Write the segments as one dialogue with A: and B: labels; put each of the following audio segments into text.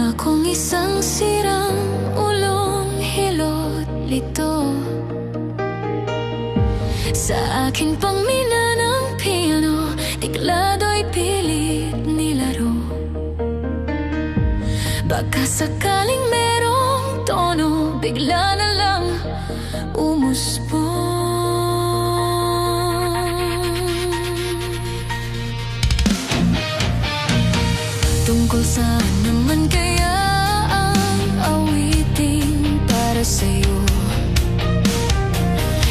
A: akong isang sirang ulong hilot lito sa aking pangmina ng piano, tiklado'y pilit nilaro. Baka sakaling merong tono, bigla na lang umusbong. Tungkol saan naman kaya ang awiting para sa'yo?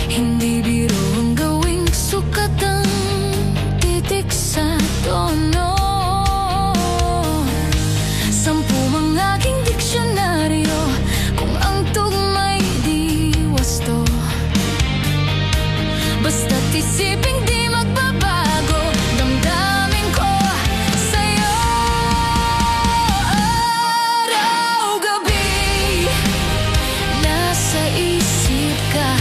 A: Hindi biro ang gawing sukat ang titik sa tono. Sampu ang aking diksyonaryo kung ang tugma'y di wasto. Basta't isiping di magbabago damdamin ko sa'yo. Araw-gabi nasa isip ka,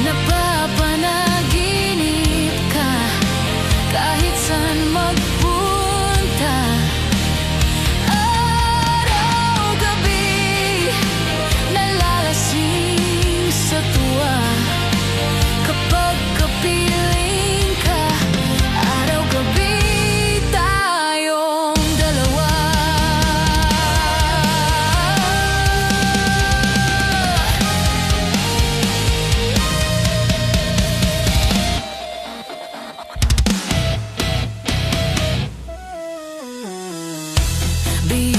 A: napapanaginip ka kahit saan magpunta. Araw-gabi nalalasing sa tuwa kapag kapiling ka. Araw-gabi tayong dalawa. Be